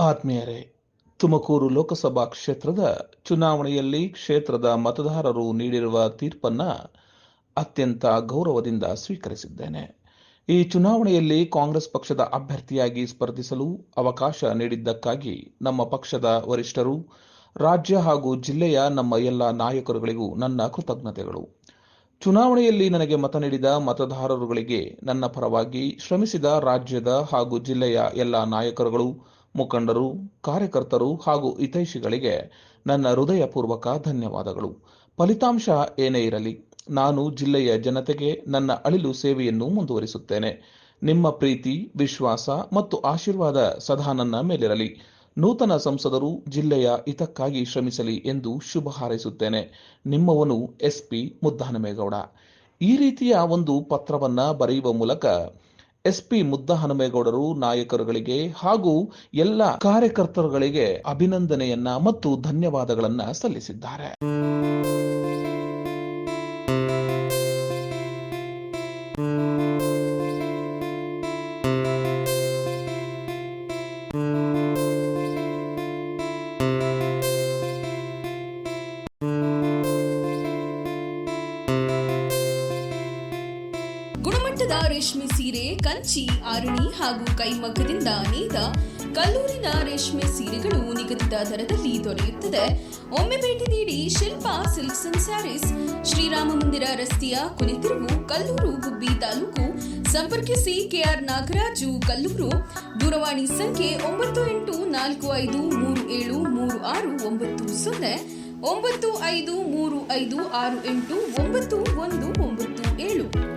ಆತ್ಮೀಯರೇ, ತುಮಕೂರು ಲೋಕಸಭಾ ಕ್ಷೇತ್ರದ ಚುನಾವಣೆಯಲ್ಲಿ ಕ್ಷೇತ್ರದ ಮತದಾರರು ನೀಡಿರುವ ತೀರ್ಪನ್ನ ಅತ್ಯಂತ ಗೌರವದಿಂದ ಸ್ವೀಕರಿಸಿದ್ದೇನೆ. ಈ ಚುನಾವಣೆಯಲ್ಲಿ ಕಾಂಗ್ರೆಸ್ ಪಕ್ಷದ ಅಭ್ಯರ್ಥಿಯಾಗಿ ಸ್ಪರ್ಧಿಸಲು ಅವಕಾಶ ನೀಡಿದ್ದಕ್ಕಾಗಿ ನಮ್ಮ ಪಕ್ಷದ ವರಿಷ್ಠರು, ರಾಜ್ಯ ಹಾಗೂ ಜಿಲ್ಲೆಯ ನಮ್ಮ ಎಲ್ಲ ನಾಯಕರುಗಳಿಗೂ ನನ್ನ ಕೃತಜ್ಞತೆಗಳು. ಚುನಾವಣೆಯಲ್ಲಿ ನನಗೆ ಮತ ನೀಡಿದ ಮತದಾರರುಗಳಿಗೆ ನನ್ನ ಪರವಾಗಿ ಶ್ರಮಿಸಿದ ರಾಜ್ಯದ ಹಾಗೂ ಜಿಲ್ಲೆಯ ಎಲ್ಲ ನಾಯಕರುಗಳು, ಮುಖಂಡರು, ಕಾರ್ಯಕರ್ತರು ಹಾಗೂ ಹಿತೈಷಿಗಳಿಗೆ ನನ್ನ ಹೃದಯಪೂರ್ವಕ ಧನ್ಯವಾದಗಳು. ಫಲಿತಾಂಶ ಏನೇ ಇರಲಿ, ನಾನು ಜಿಲ್ಲೆಯ ಜನತೆಗೆ ನನ್ನ ಅಳಿಲು ಸೇವೆಯನ್ನು ಮುಂದುವರಿಸುತ್ತೇನೆ. ನಿಮ್ಮ ಪ್ರೀತಿ, ವಿಶ್ವಾಸ ಮತ್ತು ಆಶೀರ್ವಾದ ಸದಾ ನನ್ನ ಮೇಲಿರಲಿ. ನೂತನ ಸಂಸದರು ಜಿಲ್ಲೆಯ ಹಿತಕ್ಕಾಗಿ ಶ್ರಮಿಸಲಿ ಎಂದು ಶುಭ ಹಾರೈಸುತ್ತೇನೆ. ನಿಮ್ಮವನು SP ಮುದ್ದಹನುಮೇಗೌಡ. ಈ ರೀತಿಯ ಒಂದು ಪತ್ರವನ್ನ ಬರೆಯುವ ಮೂಲಕ SP ಮುದ್ದಹನುಮೇಗೌಡರು ನಾಯಕರುಗಳಿಗೆ ಹಾಗೂ ಎಲ್ಲ ಕಾರ್ಯಕರ್ತರುಗಳಿಗೆ ಅಭಿನಂದನೆಯನ್ನ ಮತ್ತು ಧನ್ಯವಾದಗಳನ್ನ ಸಲ್ಲಿಸಿದ್ದಾರೆ. ಗುಣಮಟ್ಟದ ರೇಷ್ಮೆ ಸೀರೆ, ಕಂಚಿ, ಆರಣಿ ಹಾಗೂ ಕೈಮಗ್ಗದಿಂದ ನೇಯ್ದ ಕಲ್ಲೂರಿನ ರೇಷ್ಮೆ ಸೀರೆಗಳು ನಿಗದಿತ ದರದಲ್ಲಿ ದೊರೆಯುತ್ತದೆ. ಒಮ್ಮೆ ಭೇಟಿ ನೀಡಿ ಶಿಲ್ಪಾ ಸಿಲ್ಕ್ಸ್ ಅಂಡ್ ಸ್ಯಾರೀಸ್, ಶ್ರೀರಾಮ ಮಂದಿರ ರಸ್ತೆಯ ಕೊನೆತಿರುವು, ಕಲ್ಲೂರು, ಗುಬ್ಬಿ ತಾಲೂಕು. ಸಂಪರ್ಕಿಸಿ KR ನಾಗರಾಜು, ಕಲ್ಲೂರು. ದೂರವಾಣಿ ಸಂಖ್ಯೆ 9853733690, 9535689197.